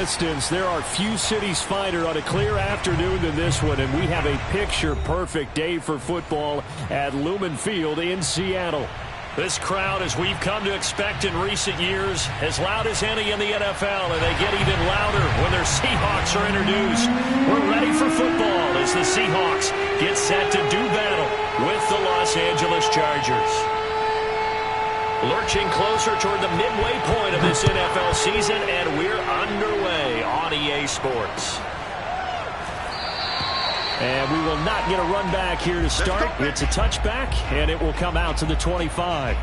distance, there are few cities finer on a clear afternoon than this one, and we have a picture-perfect day for football at Lumen Field in Seattle. This crowd, as we've come to expect in recent years, as loud as any in the NFL, and they get even louder when their Seahawks are introduced. We're ready for football as the Seahawks get set to do battle with the Los Angeles Chargers. Lurching closer toward the midway point of this NFL season, and we're underway on EA Sports. And we will not get a run back here to start. It's a touchback, and it will come out to the 25.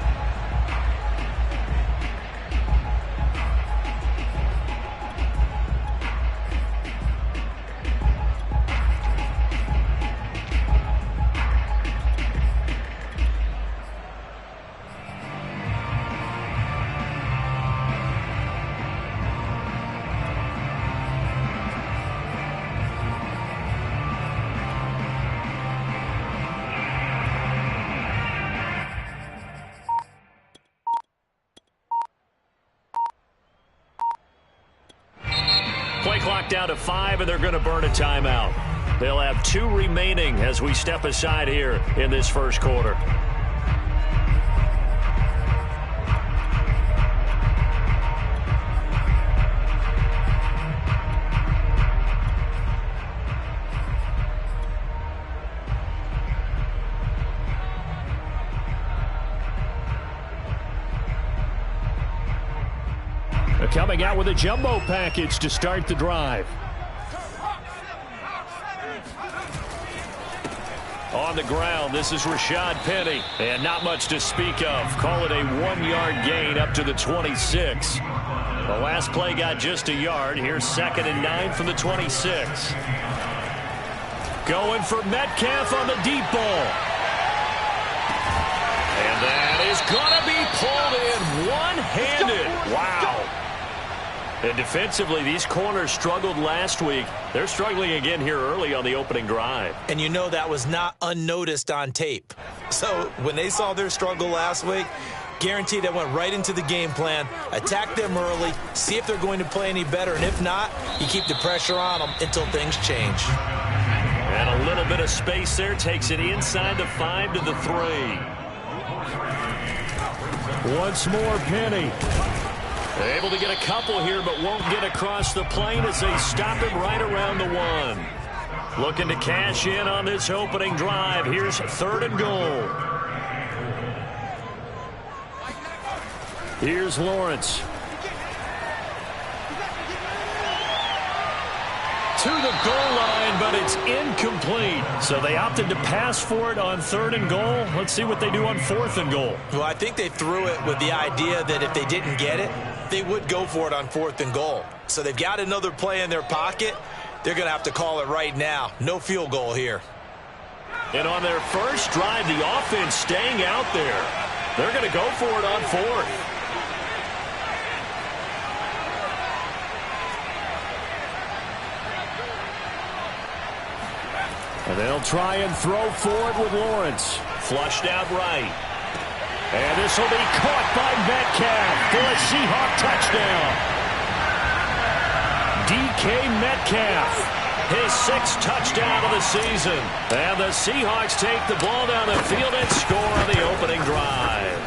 Play clock down to 5, and they're going to burn a timeout. They'll have 2 remaining as we step aside here in this first quarter. Coming out with a jumbo package to start the drive. On the ground, this is Rashad Penny. And not much to speak of. Call it a 1-yard gain up to the 26. The last play got just a yard. Here's 2nd and 9 from the 26. Going for Metcalf on the deep ball. And that is going to be pulled in one-handed. Wow. And defensively, these corners struggled last week. They're struggling again here early on the opening drive. And you know that was not unnoticed on tape. So when they saw their struggle last week, guaranteed they went right into the game plan, attack them early, see if they're going to play any better. And if not, you keep the pressure on them until things change. And a little bit of space there takes it inside the 5 to the 3. Once more, Penny. Able to get a couple here, but won't get across the plane as they stop him right around the 1. Looking to cash in on this opening drive. Here's 3rd and goal. Here's Lawrence. To the goal line, but it's incomplete. So they opted to pass for it on 3rd and goal. Let's see what they do on 4th and goal. Well, I think they threw it with the idea that if they didn't get it, they would go for it on 4th and goal. So they've got another play in their pocket. They're going to have to call it right now. No field goal here. And on their first drive, the offense staying out there. They're going to go for it on 4th. And they'll try and throw for it with Lawrence. Flushed out right. And this will be caught by Metcalf for a Seahawk touchdown. DK Metcalf, his 6th touchdown of the season. And the Seahawks take the ball down the field and score on the opening drive.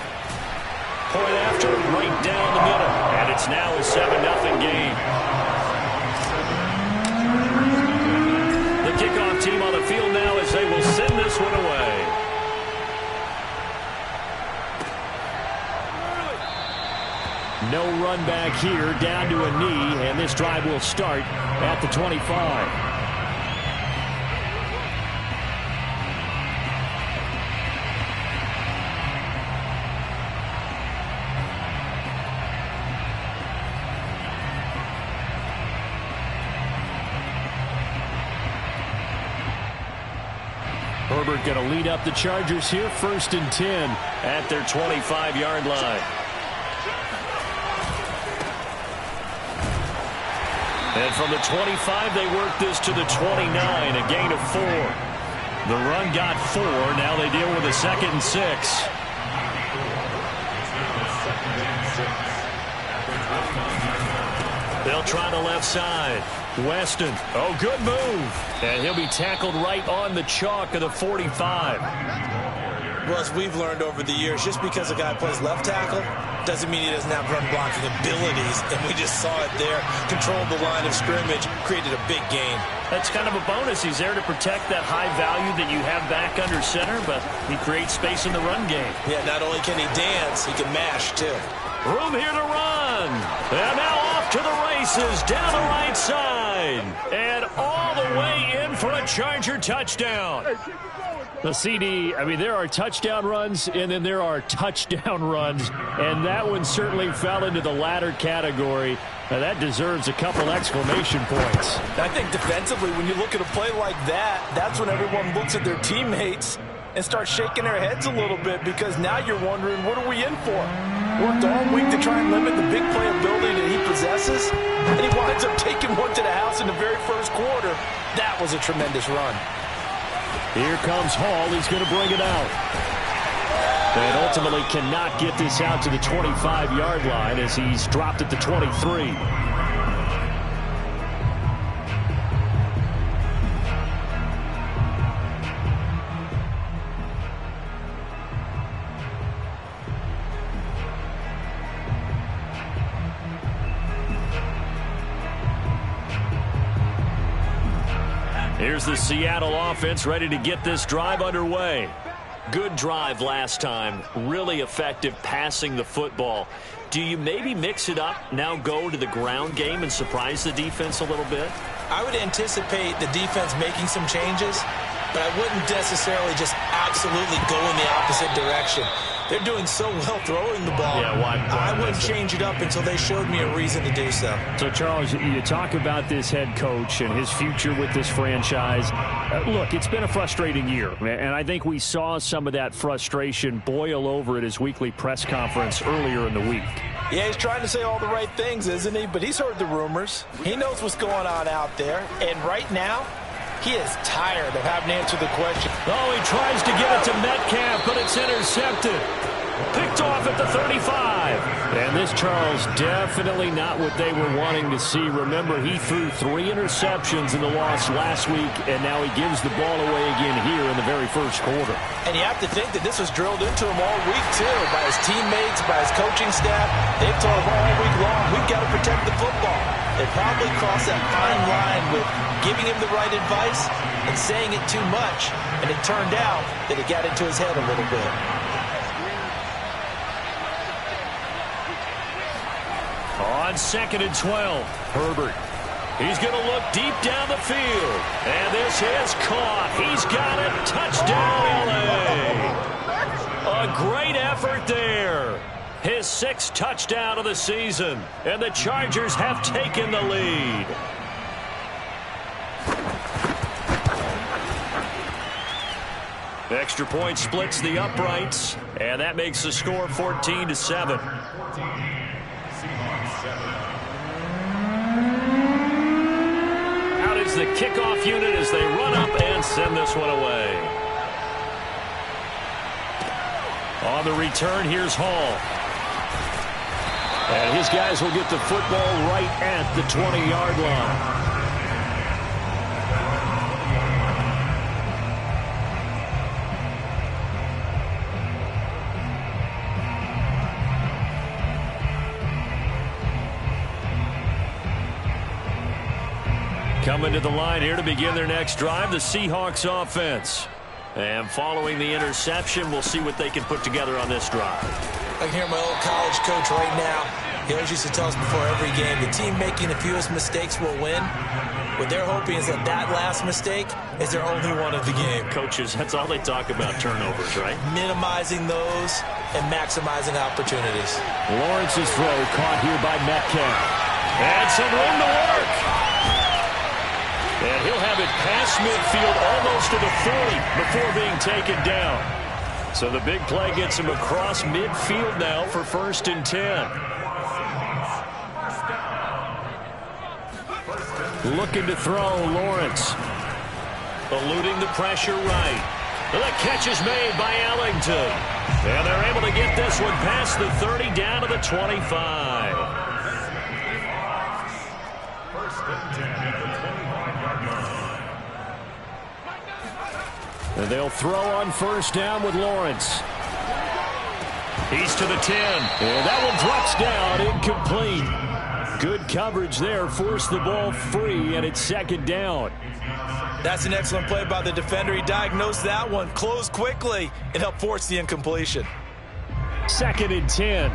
Point after, right down the middle. And it's now a 7-0 game. The kickoff team on the field now as they will send this one away. No run back here, down to a knee, and this drive will start at the 25. Herbert going to lead up the Chargers here, 1st and 10 at their 25-yard line. And from the 25, they work this to the 29, a gain of 4. The run got 4. Now they deal with a 2nd and 6. They'll try the left side. Weston. Oh, good move. And he'll be tackled right on the chalk of the 45. Well, as we've learned over the years, just because a guy plays left tackle doesn't mean he doesn't have run blocking abilities. And we just saw it there. Controlled the line of scrimmage, created a big gain. That's kind of a bonus. He's there to protect that high value that you have back under center, but he creates space in the run game. Yeah, not only can he dance, he can mash, too. Room here to run. And now off to the races down the right side. And all the way in for a Charger touchdown. The CD, I mean, there are touchdown runs, and then there are touchdown runs. And that one certainly fell into the latter category. Now, that deserves a couple exclamation points. I think defensively, when you look at a play like that, that's when everyone looks at their teammates and starts shaking their heads a little bit, because now you're wondering, what are we in for? Worked all week to try and limit the big play ability that he possesses, and he winds up taking one to the house in the very first quarter. That was a tremendous run. Here comes Hall. He's going to bring it out. And ultimately cannot get this out to the 25-yard line as he's dropped at the 23. Here's the Seattle offense ready to get this drive underway. Good drive last time. Really effective passing the football. Do you maybe mix it up, now go to the ground game and surprise the defense a little bit? I would anticipate the defense making some changes, but I wouldn't necessarily just absolutely go in the opposite direction. They're doing so well throwing the ball. Yeah, why I wouldn't change it up until they showed me a reason to do so. So, Charles, you talk about this head coach and his future with this franchise. Look, it's been a frustrating year, and I think we saw some of that frustration boil over at his weekly press conference earlier in the week. Yeah, he's trying to say all the right things, isn't he? But he's heard the rumors. He knows what's going on out there. And right now, he is tired of having to answer the question. Oh, he tries to get it to Metcalf, but it's intercepted. Picked off at the 35. And this, Charles, definitely not what they were wanting to see. Remember, he threw 3 interceptions in the loss last week, and now he gives the ball away again here in the very first quarter. And you have to think that this was drilled into him all week, too, by his teammates, by his coaching staff. They've told him all week long, we've got to protect the football. They probably crossed that fine line with giving him the right advice and saying it too much. And it turned out that it got into his head a little bit. On 2nd and 12, Herbert. He's going to look deep down the field. And this is caught. He's got it. Touchdown, LA. A great effort there. His 6th touchdown of the season. And the Chargers have taken the lead. Extra point splits the uprights. And that makes the score 14-7. Out is the kickoff unit as they run up and send this one away. On the return, here's Hall. And his guys will get the football right at the 20-yard line. Coming to the line here to begin their next drive, the Seahawks offense. And following the interception, we'll see what they can put together on this drive. I can hear my old college coach right now. He always used to tell us before every game, the team making the fewest mistakes will win. What they're hoping is that that last mistake is their only one of the game. Coaches, that's all they talk about, turnovers, right? Minimizing those and maximizing opportunities. Lawrence's throw caught here by Metcalf. And some room to work. And he'll have it past midfield almost to the 40 before being taken down. So the big play gets him across midfield now for 1st and 10. Looking to throw, Lawrence. Eluding the pressure right. The catch is made by Ellington. And they're able to get this one past the 30 down to the 25. And they'll throw on first down with Lawrence. He's to the 10. And that one drops down, incomplete. Good coverage there, forced the ball free, and it's second down. That's an excellent play by the defender. He diagnosed that one, closed quickly, and helped force the incompletion. Second and 10.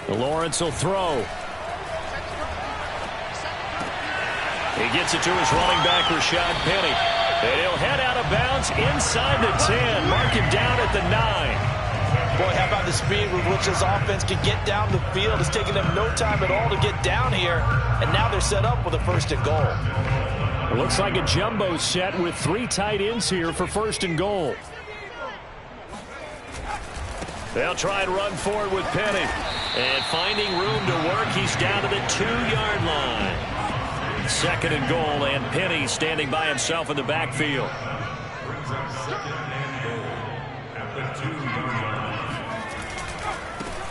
Lawrence will throw. He gets it to his running back, Rashad Penny. And he'll head out of bounds inside the 10. Mark him down at the 9. Boy, how about the speed with which this offense can get down the field? It's taking them no time at all to get down here. And now they're set up with a first and goal. It looks like a jumbo set with 3 tight ends here for first and goal. They'll try and run forward with Penny. And finding room to work, he's down to the 2-yard line. Second and goal, and Penny standing by himself in the backfield.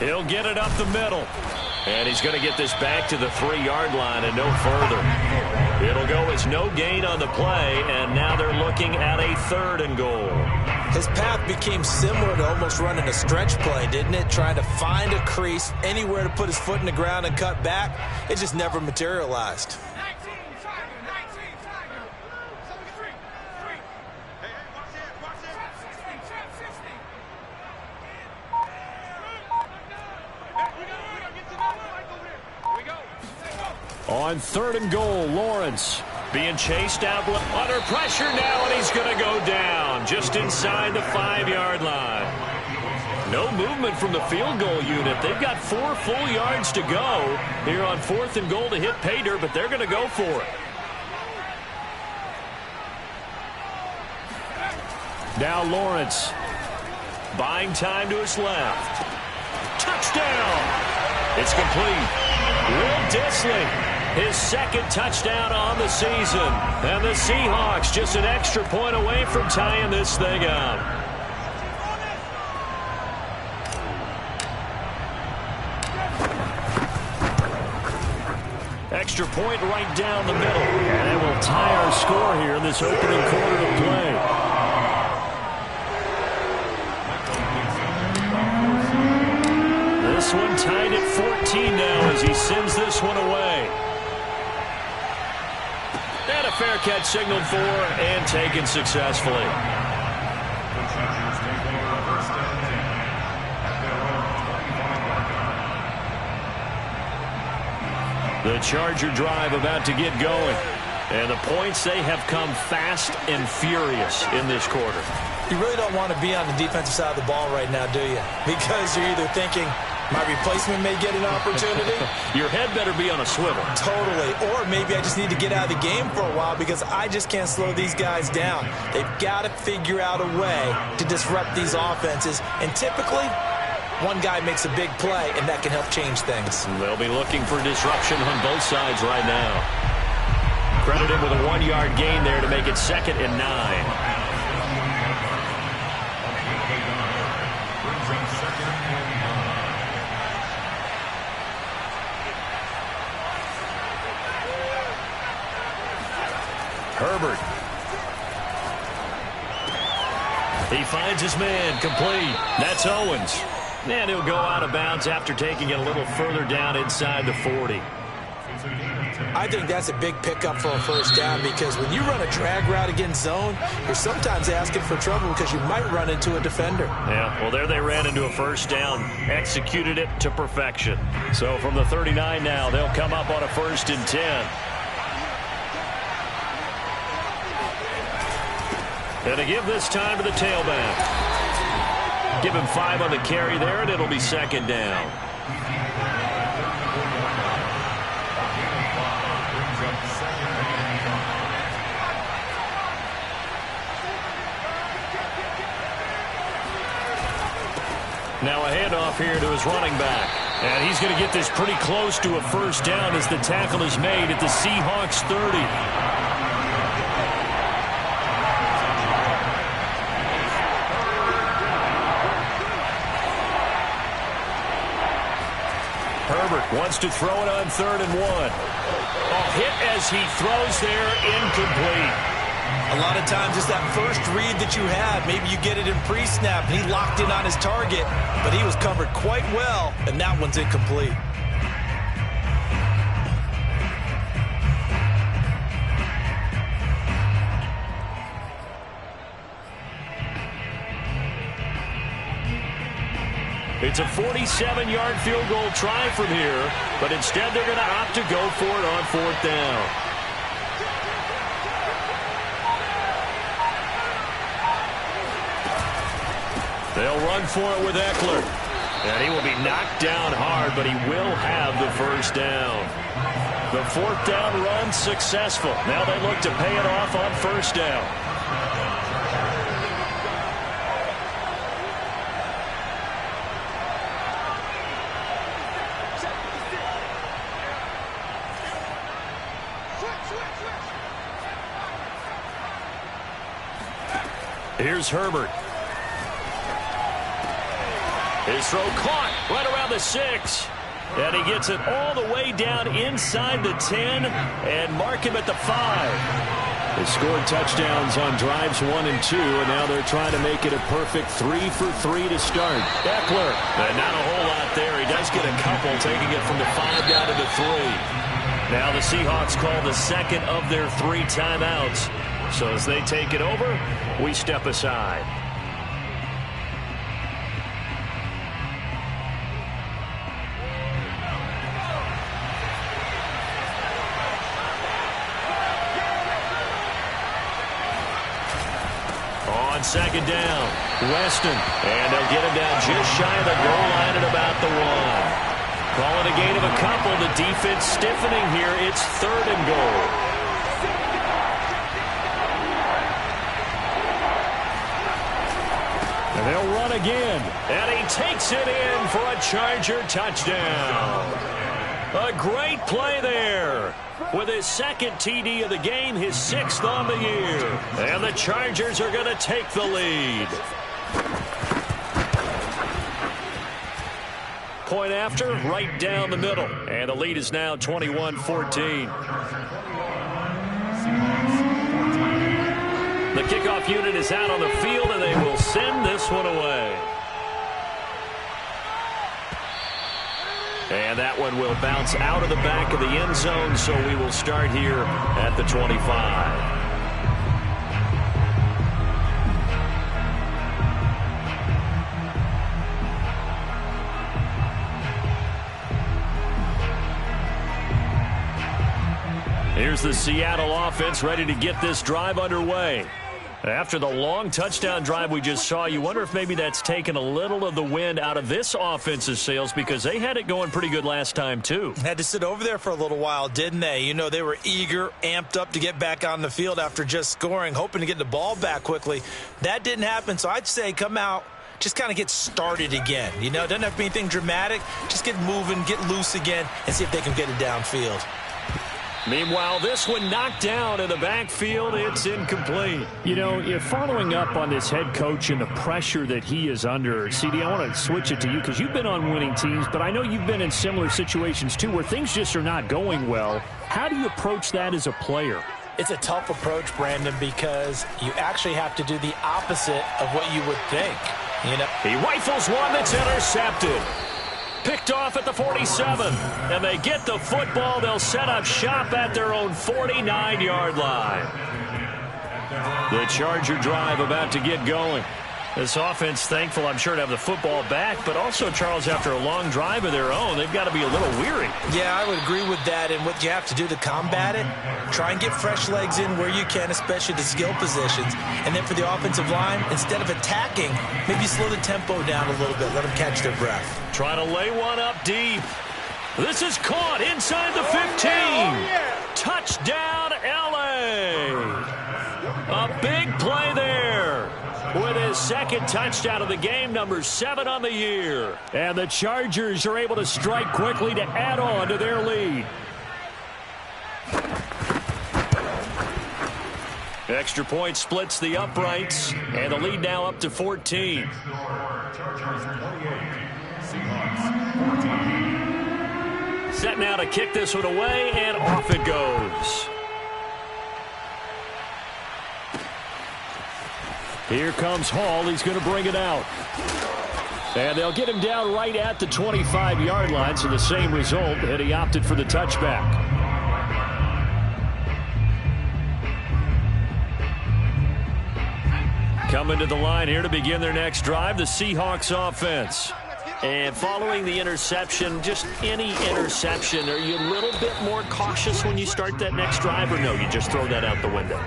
He'll get it up the middle. And he's going to get this back to the 3-yard line and no further. It'll go as no gain on the play, and now they're looking at a third and goal. His path became similar to almost running a stretch play, didn't it? Trying to find a crease, anywhere to put his foot in the ground and cut back. It just never materialized. On third and goal, Lawrence being chased out under pressure now, and he's going to go down just inside the 5-yard line. No movement from the field goal unit. They've got 4 full yards to go here on fourth and goal to hit pay dirt, but they're going to go for it. Now Lawrence buying time to his left. Touchdown! It's complete. Will Dissly, his second touchdown on the season. And the Seahawks just an extra point away from tying this thing up. Extra point right down the middle. And it will tie our score here in this opening quarter of play. This one tied at 14 now as he sends this one away. And a fair catch signaled for and taken successfully. The Charger drive about to get going. And the points, they have come fast and furious in this quarter. You really don't want to be on the defensive side of the ball right now, do you? Because you're either thinking, my replacement may get an opportunity. Your head better be on a swivel. Totally. Or maybe I just need to get out of the game for a while because I just can't slow these guys down. They've got to figure out a way to disrupt these offenses. And typically, one guy makes a big play, and that can help change things. They'll be looking for disruption on both sides right now. Credited with a 1-yard gain there to make it 2nd and 9. Herbert. He finds his man, complete. That's Owens. And he'll go out of bounds after taking it a little further down inside the 40. I think that's a big pickup for a first down because when you run a drag route against zone, you're sometimes asking for trouble because you might run into a defender. Yeah, well, there they ran into a first down, executed it to perfection. So from the 39 now, they'll come up on a 1st and 10. And to give this time to the tailback. Give him 5 on the carry there, and it'll be 2nd down. Now a handoff here to his running back. And he's going to get this pretty close to a first down as the tackle is made at the Seahawks 30. Herbert wants to throw it on 3rd and 1. Hit as he throws there, incomplete. A lot of times it's that first read that you have. Maybe you get it in pre-snap, and he locked in on his target, but he was covered quite well, and that one's incomplete. It's a 47-yard field goal try from here, but instead they're going to opt to go for it on 4th down. They'll run for it with Eckler. And he will be knocked down hard, but he will have the 1st down. The 4th down run successful. Now they look to pay it off on 1st down. Here's Herbert. His throw caught right around the 6. And he gets it all the way down inside the 10 and mark him at the 5. They scored touchdowns on drives 1 and 2, and now they're trying to make it a perfect 3 for 3 to start. Eckler, and not a whole lot there. He does get a couple, taking it from the 5 down to the 3. Now the Seahawks call the second of their 3 timeouts. So as they take it over, we step aside. On 2nd down, Weston. And they'll get him down just shy of the goal line at about the 1. Call it a gain of a couple. The defense stiffening here. It's 3rd and goal. And they'll run again. And he takes it in for a Charger touchdown. A great play there. With his 2nd TD of the game, his 6th on the year. And the Chargers are going to take the lead. Point after, right down the middle. And the lead is now 21-14. The kickoff unit is out on the field, and they will send this one away. And that one will bounce out of the back of the end zone, so we will start here at the 25. Here's the Seattle offense ready to get this drive underway. After the long touchdown drive we just saw, you wonder if maybe that's taken a little of the wind out of this offense's sails, because they had it going pretty good last time, too. Had to sit over there for a little while, didn't they? You know, they were eager, amped up to get back on the field after just scoring, hoping to get the ball back quickly. That didn't happen, so I'd say come out, just kind of get started again. You know, it doesn't have to be anything dramatic. Just get moving, get loose again, and see if they can get it downfield. Meanwhile, this one knocked down in the backfield. It's incomplete. You know, you're following up on this head coach and the pressure that he is under. CD, I want to switch it to you because you've been on winning teams, but I know you've been in similar situations too where things just are not going well. How do you approach that as a player? It's a tough approach, Brandon, because you actually have to do the opposite of what you would think. You know, he rifles one that's intercepted. Picked off at the 47, and they get the football. They'll set up shop at their own 49-yard line. The Charger drive about to get going. This offense thankful, I'm sure, to have the football back, but also, Charles, after a long drive of their own, they've got to be a little weary. Yeah, I would agree with that, and what you have to do to combat it, try and get fresh legs in where you can, especially the skill positions. And then for the offensive line, instead of attacking, maybe slow the tempo down a little bit, let them catch their breath. Trying to lay one up deep. This is caught inside the 15. Touchdown, L.A. A big play there. With his 2nd touchdown of the game, number 7 on the year. And the Chargers are able to strike quickly to add on to their lead. Extra point splits the uprights, and the lead now up to 14. Set now to kick this one away, and off it goes. Here comes Hall. He's going to bring it out. And they'll get him down right at the 25-yard line, so the same result, and he opted for the touchback. Coming to the line here to begin their next drive, the Seahawks offense. And following the interception, just any interception, are you a little bit more cautious when you start that next drive, or no, you just throw that out the window?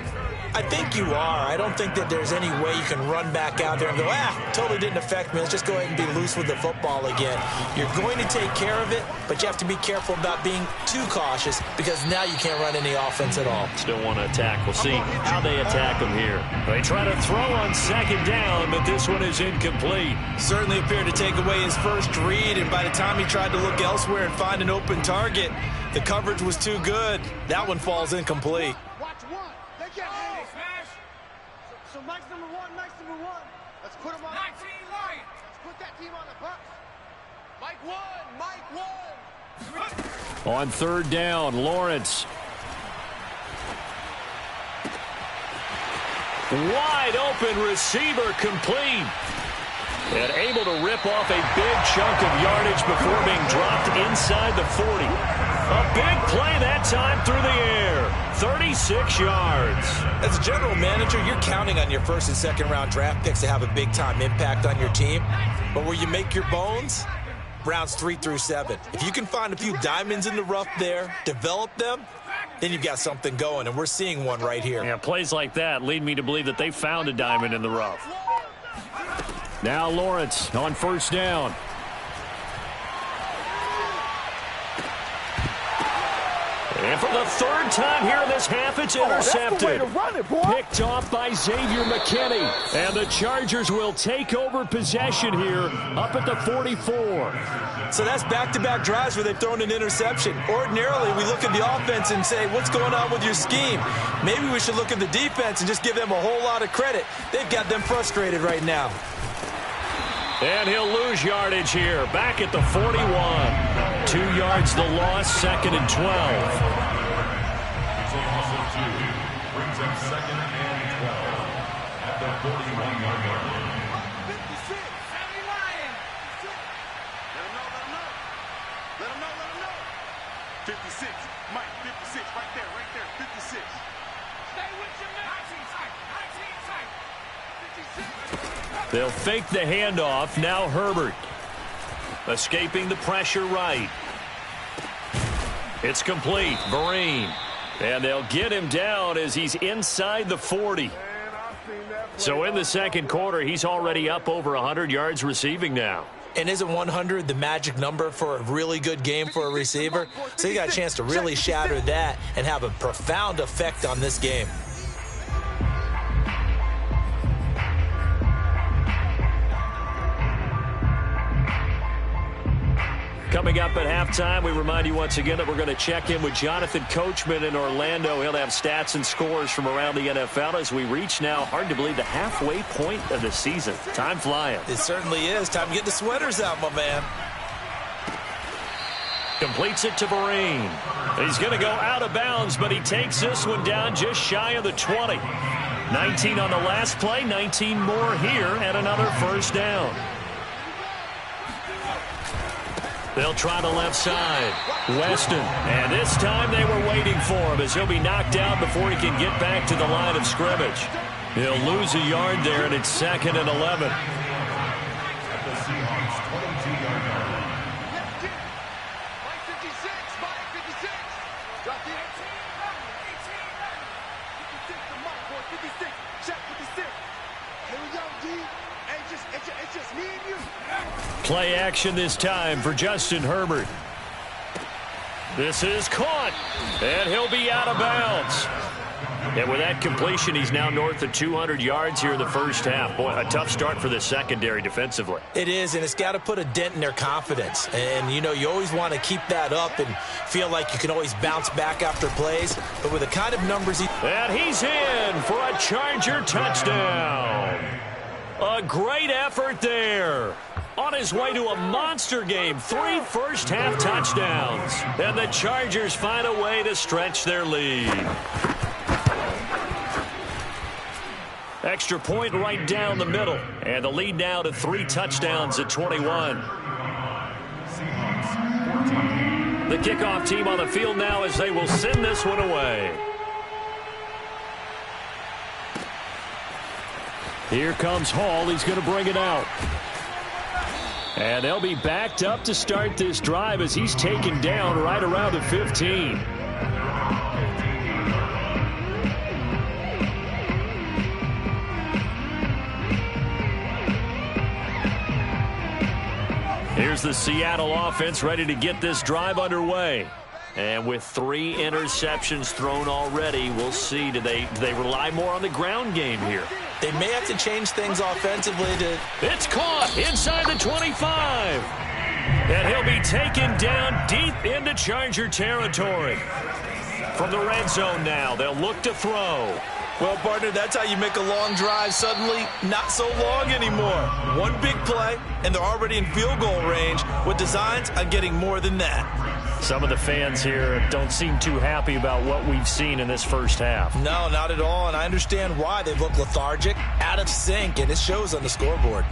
I think you are. I don't think that there's any way you can run back out there and go, totally didn't affect me. Let's just go ahead and be loose with the football again. You're going to take care of it, but you have to be careful about being too cautious because now you can't run any offense at all. Still want to attack. We'll see how they attack him here. They try to throw on second down, but this one is incomplete. Certainly appeared to take away his first read, and by the time he tried to look elsewhere and find an open target, the coverage was too good. That one falls incomplete. So Mike's number one. Let's put him on. 19 Lions. Let's put that team on the bus. Mike one. On third down, Lawrence. Wide open receiver complete. And able to rip off a big chunk of yardage before being dropped inside the 40. A big play that time through the air. 36 yards. As a general manager, you're counting on your first and second round draft picks to have a big-time impact on your team. But where you make your bones, rounds 3 through 7. If you can find a few diamonds in the rough there, develop them, then you've got something going, and we're seeing one right here. Yeah, plays like that lead me to believe that they found a diamond in the rough. Now Lawrence on first down. And for the third time here in this half, it's intercepted. Picked off by Xavier McKinney. And the Chargers will take over possession here up at the 44. So that's back-to-back drives where they've thrown an interception. Ordinarily, we look at the offense and say, what's going on with your scheme? Maybe we should look at the defense and just give them a whole lot of credit. They've got them frustrated right now. And he'll lose yardage here. Back at the 41. 2 yards the loss, second and 12. Brings up second and 12 at the 41-yard line. 56. Sammy Lion. Let him know. 56. Mike, 56. Right there. 56. Stay with your man. 19 tight. 56. They'll fake the handoff. Now Herbert. Escaping the pressure right. It's complete. Vereen. And they'll get him down as he's inside the 40. So in the second quarter, he's already up over 100 yards receiving now. And isn't 100 the magic number for a really good game for a receiver? So you got a chance to really shatter that and have a profound effect on this game. Coming up at halftime, we remind you once again that we're going to check in with Jonathan Coachman in Orlando. He'll have stats and scores from around the NFL as we reach now, hard to believe, the halfway point of the season. Time flying. It certainly is. Time to get the sweaters out, my man. Completes it to Vereen. He's going to go out of bounds, but he takes this one down just shy of the 20. 19 on the last play, 19 more here, and another first down. They'll try the left side. Weston. And this time they were waiting for him as he'll be knocked out before he can get back to the line of scrimmage. He'll lose a yard there, and it's second and 11. At the Seahawks 22-yard line. Mike 56. Mike 56. Drop the 18. 56 to Mike, boy. 56. Check 56. Here we go, D. It's just me and you. Play action this time for Justin Herbert. This is caught, and he'll be out of bounds. And with that completion, he's now north of 200 yards here in the first half. Boy, a tough start for the secondary defensively. It is, and it's got to put a dent in their confidence. And, you know, you always want to keep that up and feel like you can always bounce back after plays. But with the kind of numbers And he's in for a Charger touchdown. A great effort there. On his way to a monster game, 3 first-half touchdowns. And the Chargers find a way to stretch their lead. Extra point right down the middle. And the lead now to 3 touchdowns at 21. The kickoff team on the field now as they will send this one away. Here comes Hall. He's going to bring it out. And they'll be backed up to start this drive as he's taken down right around the 15. Here's the Seattle offense ready to get this drive underway. And with 3 interceptions thrown already, we'll see. Do they rely more on the ground game here? They may have to change things offensively to... It's caught inside the 25. And he'll be taken down deep into Charger territory. From the red zone now, they'll look to throw. Well, partner, that's how you make a long drive suddenly not so long anymore. One big play, and they're already in field goal range with designs on getting more than that. Some of the fans here don't seem too happy about what we've seen in this first half. No, not at all, and I understand why. They look lethargic, out of sync, and it shows on the scoreboard.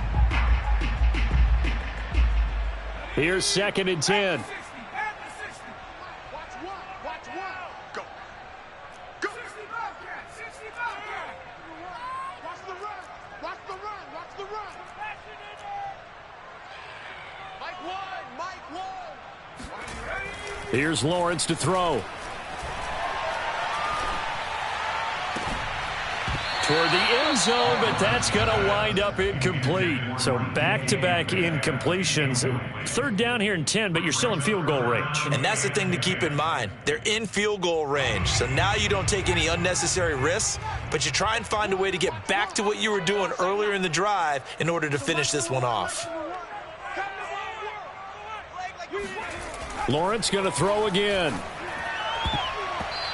Here's 2nd and 10. Here's Lawrence to throw. Toward the end zone, but that's going to wind up incomplete. So back-to-back incompletions. 3rd down here and 10, but you're still in field goal range. And that's the thing to keep in mind. They're in field goal range. So now you don't take any unnecessary risks, but you try and find a way to get back to what you were doing earlier in the drive in order to finish this one off. Lawrence going to throw again.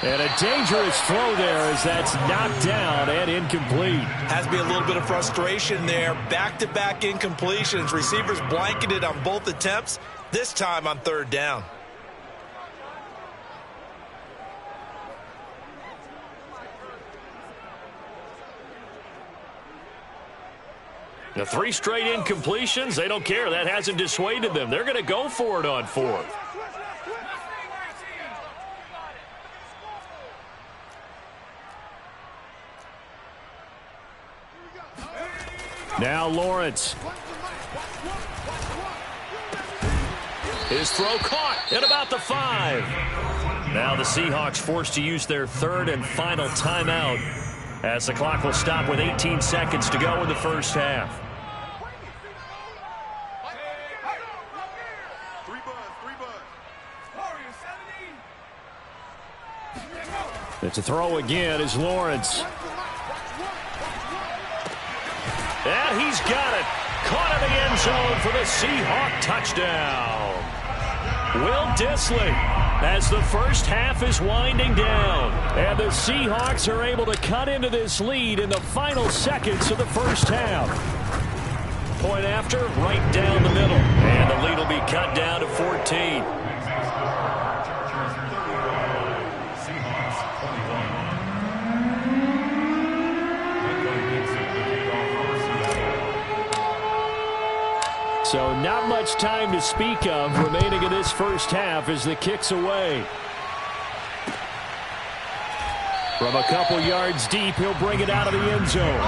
And a dangerous throw there as that's knocked down and incomplete. Has to be a little bit of frustration there. Back-to-back incompletions. Receivers blanketed on both attempts, this time on 3rd down. The 3 straight incompletions, they don't care. That hasn't dissuaded them. They're going to go for it on 4th. Now Lawrence. His throw caught at about the 5. Now the Seahawks forced to use their 3rd and final timeout as the clock will stop with 18 seconds to go in the first half. It's a throw again is Lawrence. And he's got it. Caught in the end zone for the Seahawk touchdown. Will Dissly as the first half is winding down. And the Seahawks are able to cut into this lead in the final seconds of the first half. Point after, right down the middle. And the lead will be cut down to 14. So not much time to speak of remaining in this first half as the kick's away. From a couple yards deep, he'll bring it out of the end zone.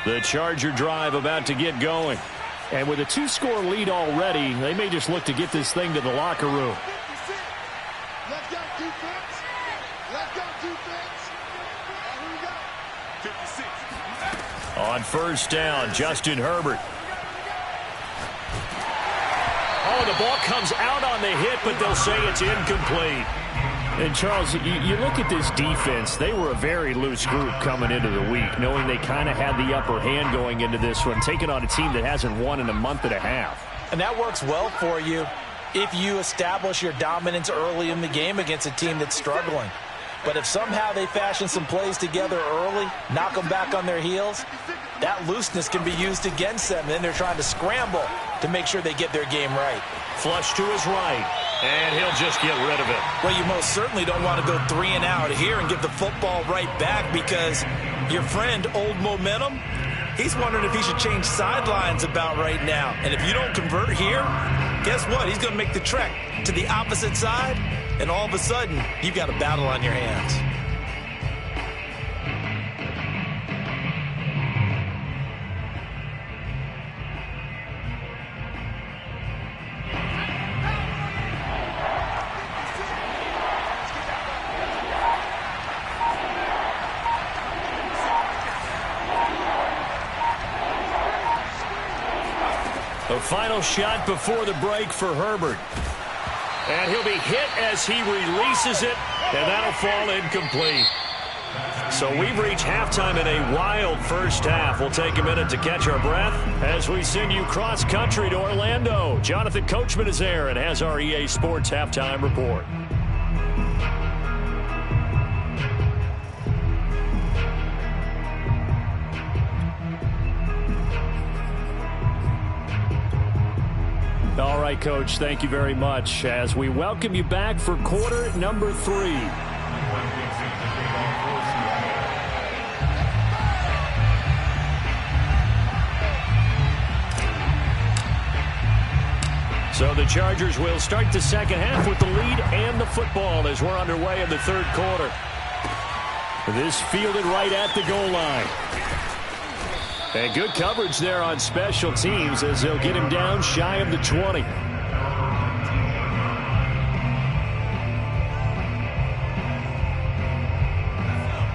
The Charger drive about to get going. And with a 2-score lead already, they may just look to get this thing to the locker room. Let's go, defense. Let's go, defense. Here we go. 56. On first down, Justin Herbert. Oh, the ball comes out on the hit, but they'll say it's incomplete. And, Charles, you look at this defense, they were a very loose group coming into the week, knowing they kind of had the upper hand going into this one, taking on a team that hasn't won in a month and a half. And that works well for you if you establish your dominance early in the game against a team that's struggling. But if somehow they fashion some plays together early, knock them back on their heels, that looseness can be used against them. Then they're trying to scramble to make sure they get their game right. Flush to his right, and he'll just get rid of it. Well, you most certainly don't want to go 3 and out here and give the football right back, because your friend, Old Momentum, he's wondering if he should change sidelines about right now. And if you don't convert here, guess what? He's going to make the trek to the opposite side, and all of a sudden, you've got a battle on your hands. The final shot before the break for Herbert. And he'll be hit as he releases it, and that'll fall incomplete. So we've reached halftime in a wild first half. We'll take a minute to catch our breath as we send you cross-country to Orlando. Jonathan Coachman is there and has our EA Sports halftime report. All right, Coach, thank you very much as we welcome you back for quarter number 3. So the Chargers will start the second half with the lead and the football as we're underway in the third quarter. This fielded right at the goal line. And good coverage there on special teams as they'll get him down shy of the 20.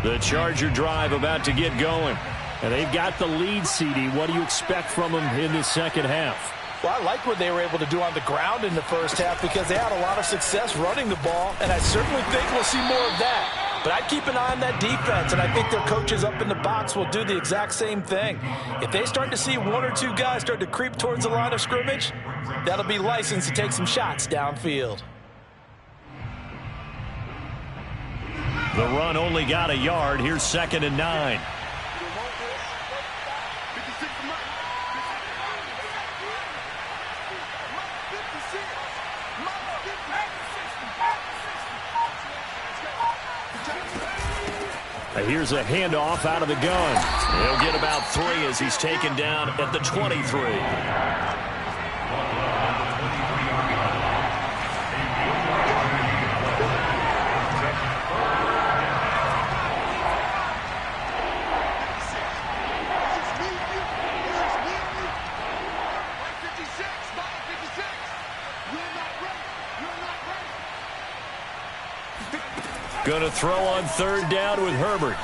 The Charger drive about to get going. And they've got the lead, CD. What do you expect from them in the second half? Well, I like what they were able to do on the ground in the first half because they had a lot of success running the ball, and I certainly think we'll see more of that. But I'd keep an eye on that defense, and I think their coaches up in the box will do the exact same thing. If they start to see 1 or 2 guys start to creep towards the line of scrimmage, that'll be licensed to take some shots downfield. The run only got a yard. Here's 2nd and 9. Here's a handoff out of the gun. He'll get about 3 as he's taken down at the 23. Going to throw on 3rd down with Herbert.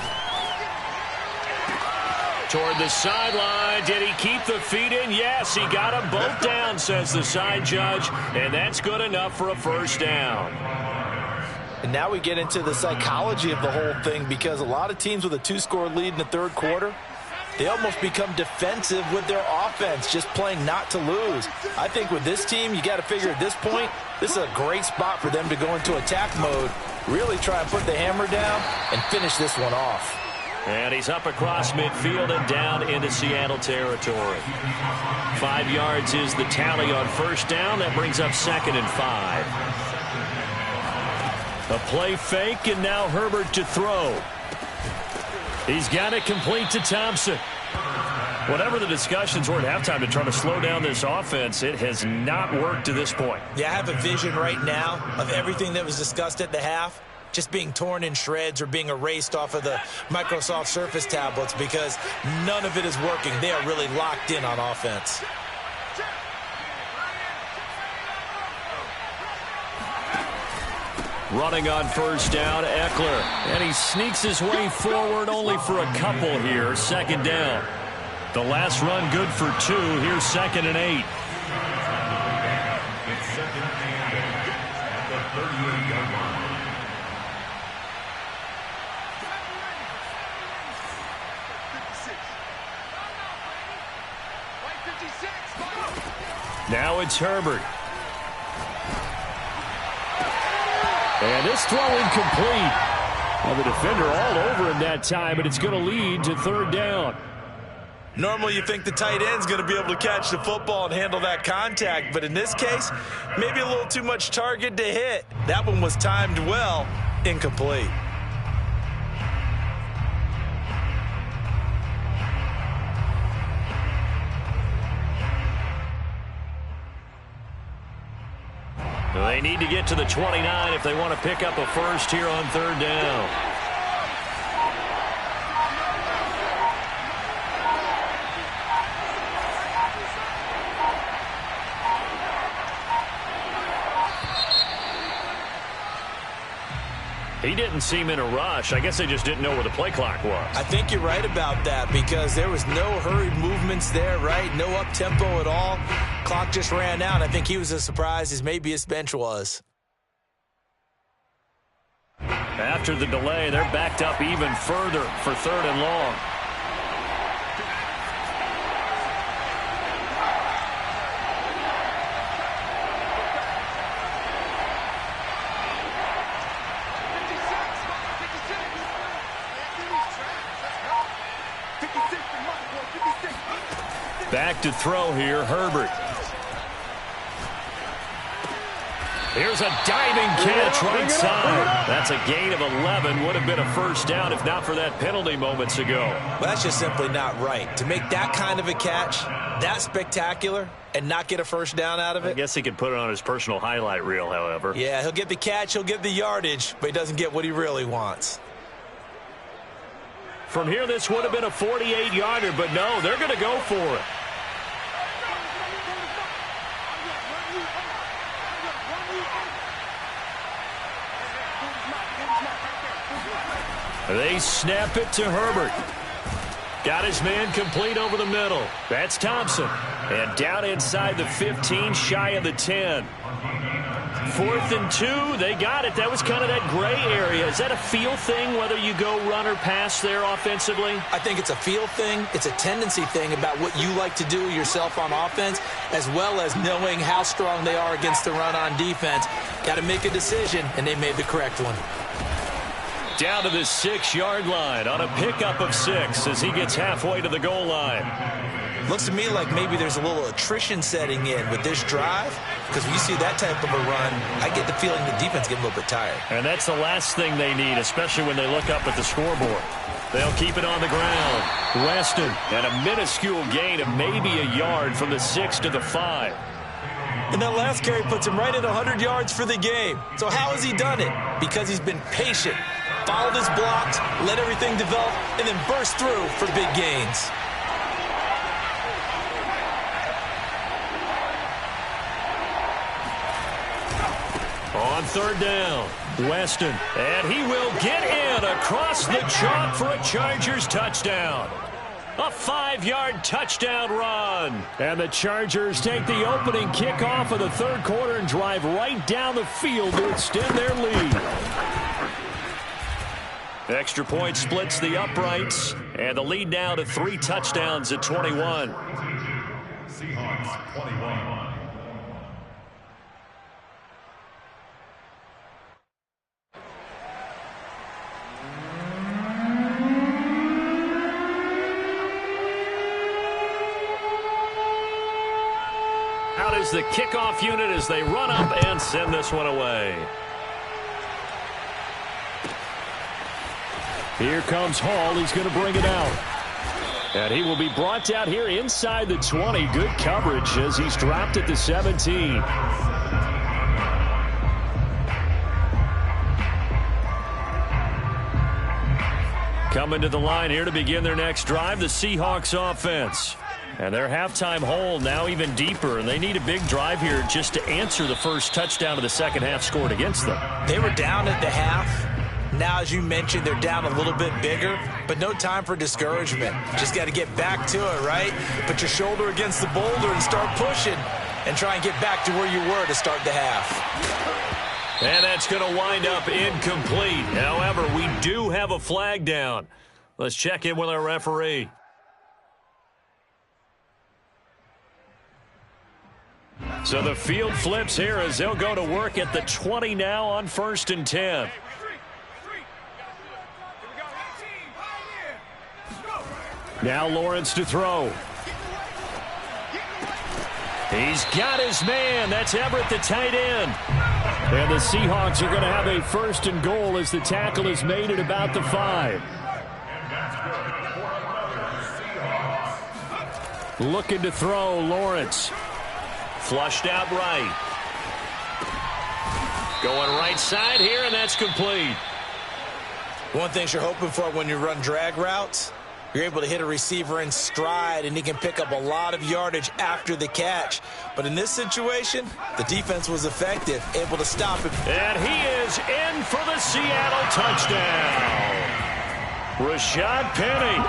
Toward the sideline. Did he keep the feet in? Yes, he got them both down, says the side judge. And that's good enough for a first down. And now we get into the psychology of the whole thing, because a lot of teams with a 2-score lead in the third quarter, they almost become defensive with their offense, just playing not to lose. I think with this team, you got to figure at this point, this is a great spot for them to go into attack mode, really try and put the hammer down and finish this one off. And he's up across midfield and down into Seattle territory. 5 yards is the tally on first down. That brings up 2nd and 5. A play fake, and now Herbert to throw. He's got it complete to Thompson. Whatever the discussions were at halftime to try to slow down this offense, it has not worked to this point. Yeah, I have a vision right now of everything that was discussed at the half just being torn in shreds or being erased off of the Microsoft Surface tablets, because none of it is working. They are really locked in on offense. Running on first down, Eckler. And he sneaks his way forward only for a couple here. 2nd down. The last run good for 2. Here's 2nd and 8. Now it's Herbert. And this throw incomplete. Well, the defender all over him that time, but it's going to lead to third down. Normally you think the tight end's going to be able to catch the football and handle that contact, but in this case, maybe a little too much target to hit. That one was timed well, incomplete. They need to get to the 29 if they want to pick up a first here on third down. He didn't seem in a rush. I guess they just didn't know where the play clock was. I think you're right about that because there was no hurried movements there, right? No up-tempo at all. Clock just ran out. I think he was as surprised as maybe his bench was. After the delay, they're backed up even further for third and long. Back to throw here, Herbert. Here's a diving catch right side. That's a gain of 11. Would have been a first down if not for that penalty moments ago. Well, that's just simply not right. To make that kind of a catch, that spectacular, and not get a first down out of it. I guess he could put it on his personal highlight reel, however. Yeah, he'll get the catch, he'll get the yardage, but he doesn't get what he really wants. From here, this would have been a 48-yarder, but no, they're going to go for it. They snap it to Herbert. Got his man complete over the middle. That's Thompson. And down inside the 15, shy of the 10. 4th and 2, they got it. That was kind of that gray area. Is that a feel thing, whether you go run or pass there offensively? I think it's a feel thing. It's a tendency thing about what you like to do yourself on offense, as well as knowing how strong they are against the run on defense. Got to make a decision, and they made the correct one. Down to the 6-yard line on a pickup of 6 as he gets halfway to the goal line. Looks to me like maybe there's a little attrition setting in with this drive, because when you see that type of a run, I get the feeling the defense get a little bit tired. And that's the last thing they need, especially when they look up at the scoreboard. They'll keep it on the ground. Weston, and a minuscule gain of maybe a yard from the 6 to the 5. And that last carry puts him right at 100 yards for the game. So how has he done it? Because he's been patient, followed his blocks, let everything develop, and then burst through for big gains. On third down, Weston, and he will get in across the chalk for a Chargers touchdown. A 5-yard touchdown run. And the Chargers take the opening kickoff of the third quarter and drive right down the field to extend their lead. Extra point splits the uprights, and the lead now to 3 touchdowns at 21. Seahawks 21. Out is the kickoff unit as they run up and send this one away. Here comes Hall. He's going to bring it out. And he will be brought down here inside the 20. Good coverage as he's dropped at the 17. Coming to the line here to begin their next drive, the Seahawks offense. And their halftime hole now even deeper, and they need a big drive here just to answer the first touchdown of the second half scored against them. They were down at the half. Now, as you mentioned, they're down a little bit bigger, but no time for discouragement. Just got to get back to it, right? Put your shoulder against the boulder and start pushing and try and get back to where you were to start the half. And that's going to wind up incomplete. However, we do have a flag down. Let's check in with our referee. So the field flips here as they'll go to work at the 20 now on 1st and 10. Now Lawrence to throw. He's got his man. That's Everett, the tight end. And the Seahawks are going to have a 1st and goal as the tackle is made at about the 5. Looking to throw, Lawrence. Flushed out right. Going right side here, and that's complete. One thing you're hoping for when you run drag routes, you're able to hit a receiver in stride, and he can pick up a lot of yardage after the catch. But in this situation, the defense was effective, able to stop him. And he is in for the Seattle touchdown. Rashad Penny,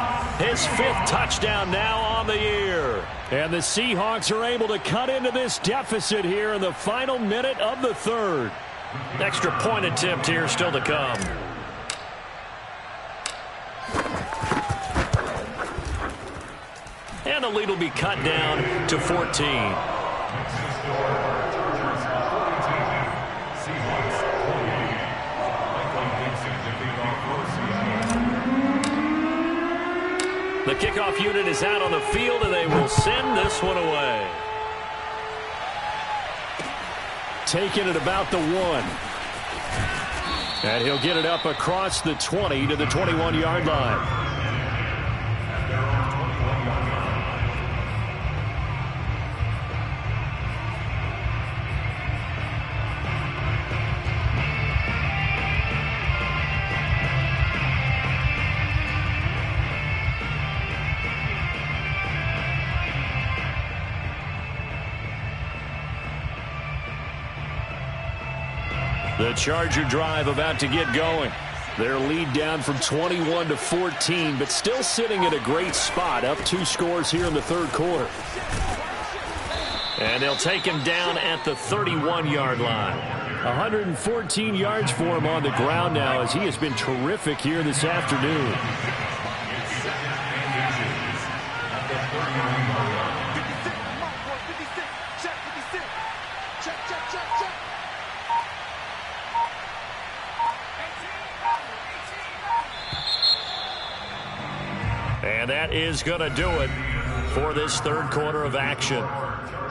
his 5th touchdown now on the year. And the Seahawks are able to cut into this deficit here in the final minute of the 3rd. Extra point attempt here still to come. And the lead will be cut down to 14. The kickoff unit is out on the field, and they will send this one away. Taking it about the 1. And he'll get it up across the 20 to the 21-yard line. The Charger drive about to get going. Their lead down from 21 to 14, but still sitting in a great spot, up 2 scores here in the 3rd quarter. And they'll take him down at the 31-yard line. 114 yards for him on the ground now as he has been terrific here this afternoon. And that is going to do it for this 3rd quarter of action.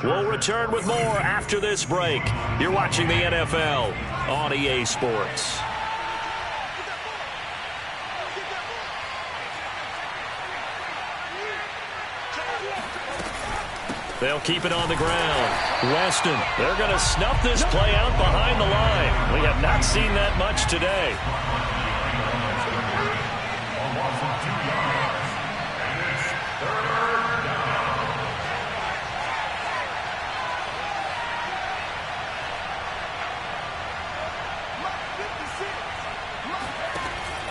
We'll return with more after this break. You're watching the NFL on EA Sports. They'll keep it on the ground. Weston, they're going to snuff this play out behind the line. We have not seen that much today.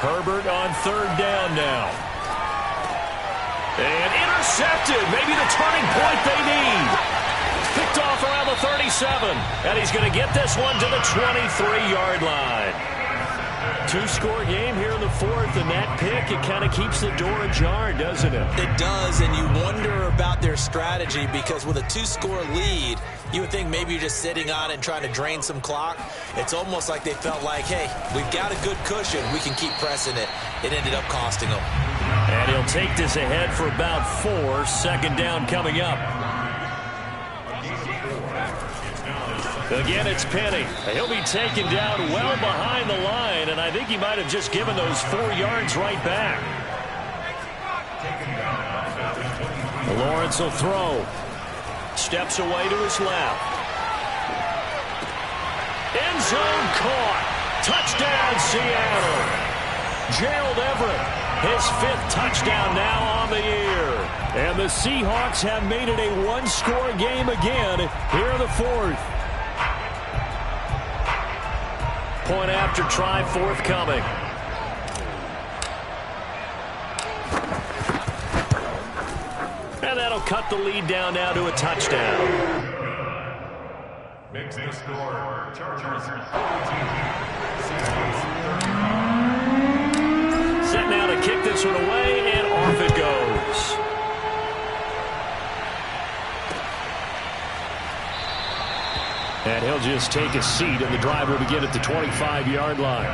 Herbert on 3rd down now. And intercepted. Maybe the turning point they need. Picked off around the 37. And he's going to get this one to the 23-yard line. 2-score game here in the 4th, and that pick, it kind of keeps the door ajar, doesn't it? It does, and you wonder about their strategy because with a 2-score lead, you would think maybe you're just sitting on it and trying to drain some clock. It's almost like they felt like, hey, we've got a good cushion. We can keep pressing it. It ended up costing them. And he'll take this ahead for about 4. 2nd down coming up. Again, it's Penny. He'll be taken down well behind the line, and I think he might have just given those 4 yards right back. Lawrence will throw. Steps away to his left. End zone caught. Touchdown, Seattle. Gerald Everett, his 5th touchdown now on the year. And the Seahawks have made it a 1-score game again here in the 4th. Point after try forthcoming. And that'll cut the lead down now to a touchdown. Makes the score. Chargers 14. Set now to kick this one away, and off it goes. And he'll just take a seat, and the drive will begin at the 25-yard line.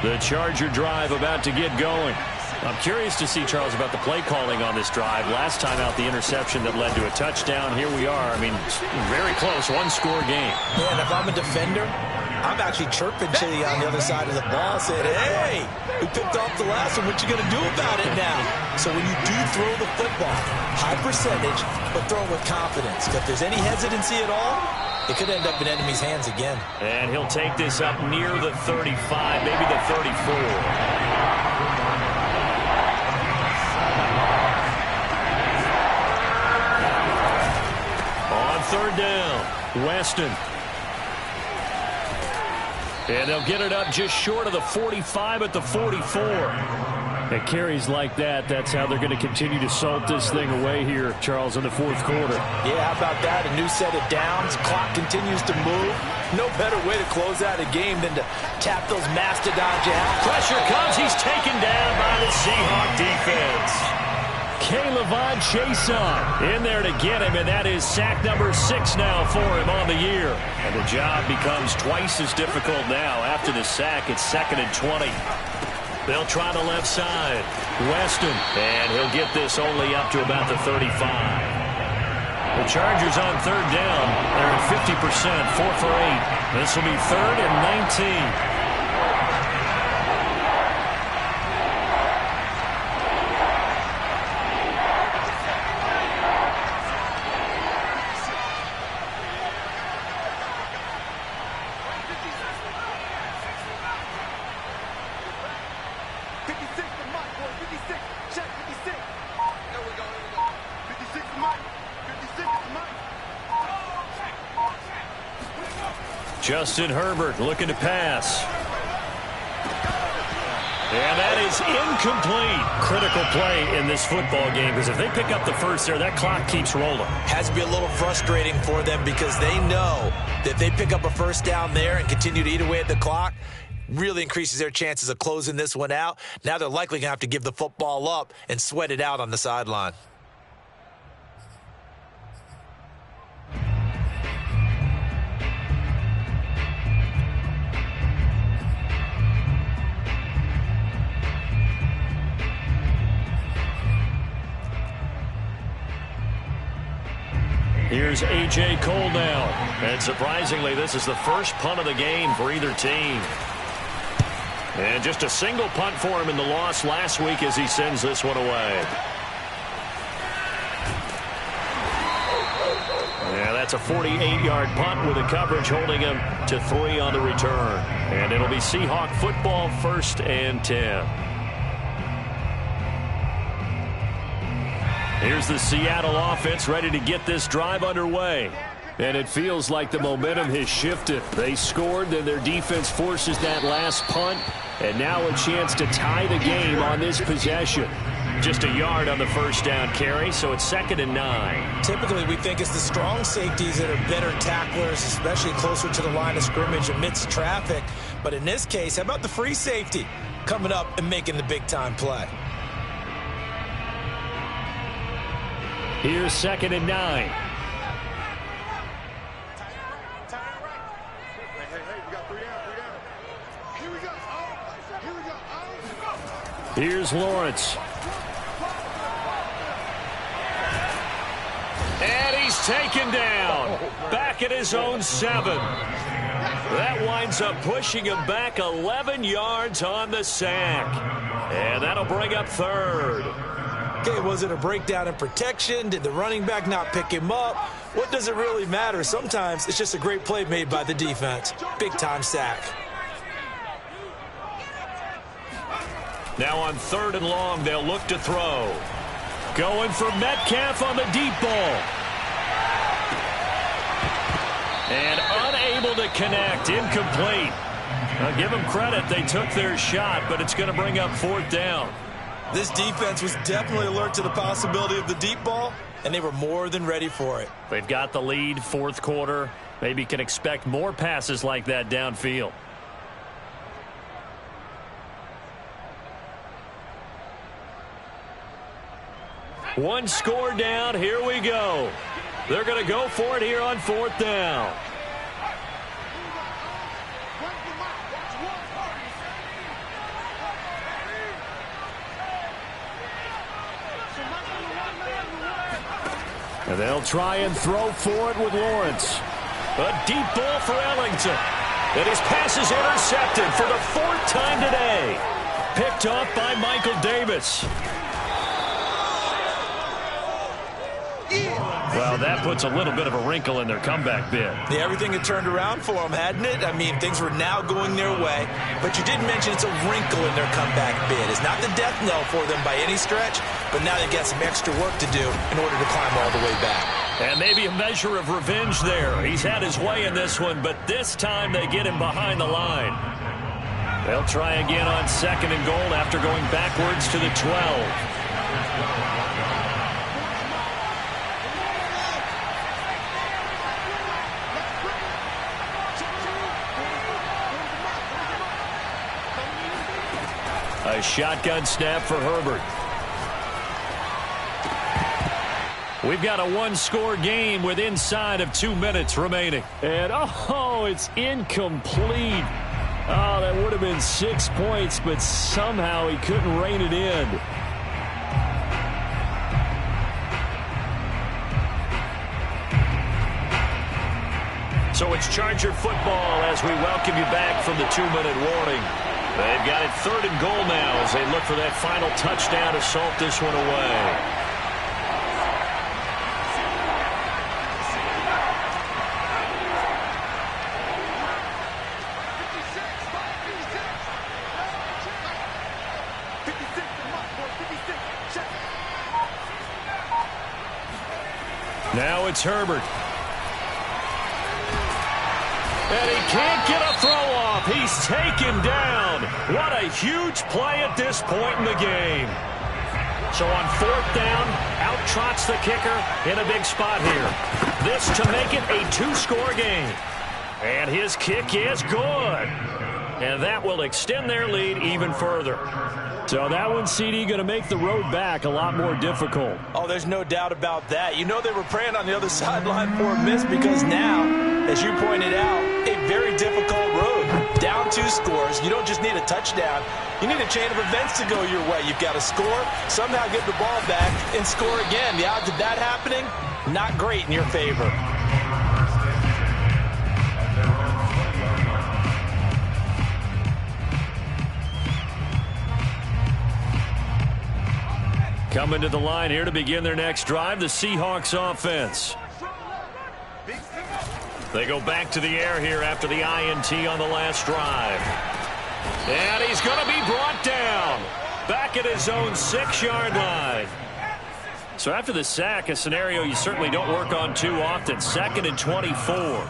The Charger drive about to get going. I'm curious to see, Charles, about the play calling on this drive. Last time out, the interception that led to a touchdown. Here we are. I mean, very close, one-score game. Yeah, and if I'm a defender, I'm actually chirping Chili on the other side of the ball, saying, hey, we picked off the last one. What you going to do about it now? So when you do throw the football, high percentage, but throw it with confidence. If there's any hesitancy at all, it could end up in enemy's hands again. And he'll take this up near the 35, maybe the 34. Third down, Weston. And they'll get it up just short of the 45 at the 44. At carries like that, that's how they're going to continue to salt this thing away here, Charles, in the fourth quarter. Yeah, how about that? A new set of downs. Clock continues to move. No better way to close out a game than to tap those mastodons you have. Pressure comes. He's taken down by the Seahawk defense. K'Lavon Chaisson in there to get him, and that is sack number 6 now for him on the year. And the job becomes twice as difficult now. After the sack, it's 2nd and 20. They'll try the left side. Weston, and he'll get this only up to about the 35. The Chargers on third down. They're at 50%, 4 for 8. This will be 3rd and 19. Justin Herbert looking to pass. And that is incomplete. Critical play in this football game, because if they pick up the first there, that clock keeps rolling. Has to be a little frustrating for them, because they know that if they pick up a first down there and continue to eat away at the clock, really increases their chances of closing this one out. Now they're likely going to have to give the football up and sweat it out on the sideline. Here's A.J. Cole now. And surprisingly, this is the first punt of the game for either team. And just a single punt for him in the loss last week as he sends this one away. Yeah, that's a 48-yard punt with a coverage holding him to 3 on the return. And it'll be Seahawk football, 1st and 10. Here's the Seattle offense ready to get this drive underway. And it feels like the momentum has shifted. They scored, then their defense forces that last punt. And now a chance to tie the game on this possession. Just a yard on the first down carry, so it's 2nd and 9. Typically, we think it's the strong safeties that are better tacklers, especially closer to the line of scrimmage amidst traffic. But in this case, how about the free safety coming up and making the big-time play? Here's 2nd and 9. Here's Lawrence. And he's taken down. Back at his own 7. That winds up pushing him back 11 yards on the sack. And that'll bring up 3rd. Okay, was it a breakdown in protection? Did the running back not pick him up? What does it really matter? Sometimes it's just a great play made by the defense. Big-time sack. Now on 3rd and long, they'll look to throw. Going for Metcalf on the deep ball. And unable to connect. Incomplete. I'll give them credit. They took their shot, but it's going to bring up 4th down. This defense was definitely alert to the possibility of the deep ball, and they were more than ready for it. They've got the lead, 4th quarter. Maybe can expect more passes like that downfield. One score down. Here we go. They're going to go for it here on 4th down. And they'll try and throw for it with Lawrence. A deep ball for Ellington. And his pass is intercepted for the 4th time today. Picked off by Michael Davis. Well, that puts a little bit of a wrinkle in their comeback bid. Yeah, everything had turned around for them, hadn't it? I mean, things were now going their way. But you did mention it's a wrinkle in their comeback bid. It's not the death knell for them by any stretch, but now they've got some extra work to do in order to climb all the way back. And maybe a measure of revenge there. He's had his way in this one, but this time they get him behind the line. They'll try again on 2nd and goal after going backwards to the 12. A shotgun snap for Herbert. We've got a one-score game with inside of 2 minutes remaining. And, oh, it's incomplete. Oh, that would have been 6 points, but somehow he couldn't rein it in. So it's Charger football as we welcome you back from the 2-minute warning. They've got it 3rd and goal now as they look for that final touchdown to salt this one away. Now it's Herbert. And he can't get a throw off. He's taken down. What a huge play at this point in the game. So on 4th down, out trots the kicker in a big spot here. This to make it a 2-score game. And his kick is good. And that will extend their lead even further. So that one, CD, going to make the road back a lot more difficult. Oh, there's no doubt about that. You know they were praying on the other sideline for a miss because now, as you pointed out, a very difficult road. Down 2 scores. You don't just need a touchdown. You need a chain of events to go your way. You've got to score, somehow get the ball back, and score again. The odds of that happening, not great in your favor. Coming to the line here to begin their next drive, the Seahawks offense. They go back to the air here after the INT on the last drive. And he's going to be brought down. Back at his own 6-yard line. So after the sack, a scenario you certainly don't work on too often. 2nd and 24.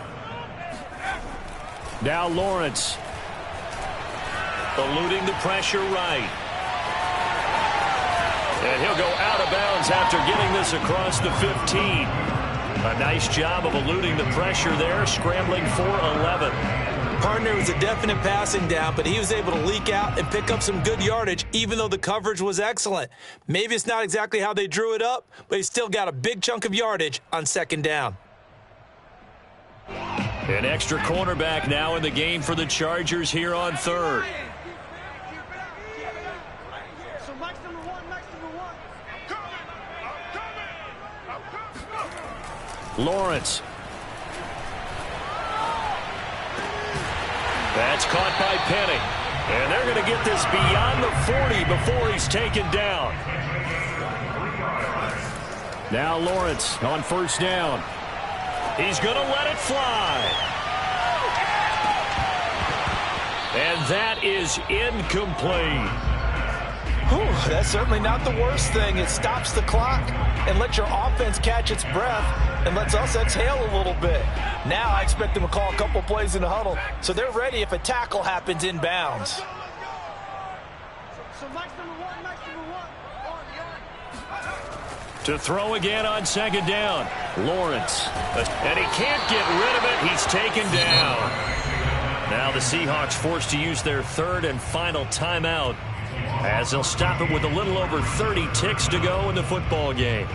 Now Lawrence. Eluding the pressure right. And he'll go out of bounds after getting this across the 15. A nice job of eluding the pressure there, scrambling for 11. Partner was a definite passing down, but he was able to leak out and pick up some good yardage, even though the coverage was excellent. Maybe it's not exactly how they drew it up, but he still got a big chunk of yardage on 2nd down. An extra cornerback now in the game for the Chargers here on 3rd. Lawrence. That's caught by Penny. And they're going to get this beyond the 40 before he's taken down. Now Lawrence on 1st down. He's going to let it fly. And that is incomplete. Whew, that's certainly not the worst thing. It stops the clock and lets your offense catch its breath and lets us exhale a little bit. Now I expect them to call a couple plays in the huddle so they're ready if a tackle happens inbounds. To throw again on 2nd down. Lawrence. And he can't get rid of it. He's taken down. Now the Seahawks forced to use their 3rd and final timeout as they'll stop it with a little over 30 ticks to go in the football game.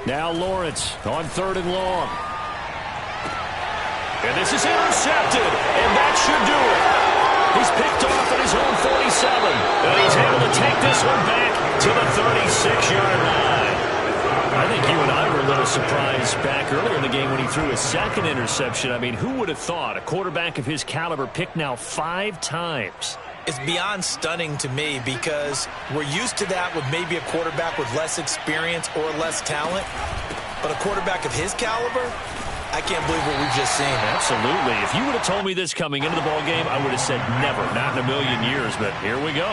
Now Lawrence on 3rd and long. And this is intercepted, and that should do it. He's picked off at his own 47, and he's able to take this one back to the 36-yard line. I think you and I were a little surprised back earlier in the game when he threw his second interception. I mean, who would have thought a quarterback of his caliber picked now 5 times? It's beyond stunning to me because we're used to that with maybe a quarterback with less experience or less talent. But a quarterback of his caliber, I can't believe what we've just seen. Absolutely. If you would have told me this coming into the ball game, I would have said never, not in a million years. But here we go.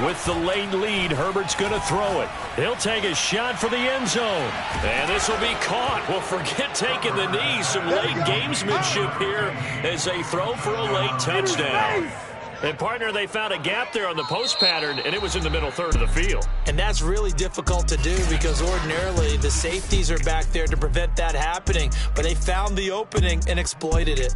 With the late lead, Herbert's going to throw it. He'll take a shot for the end zone. And this will be caught. Well, forget taking the knee. Some late gamesmanship here as they throw for a late touchdown. And, partner, they found a gap there on the post pattern, and it was in the middle third of the field. And that's really difficult to do because ordinarily the safeties are back there to prevent that happening. But they found the opening and exploited it.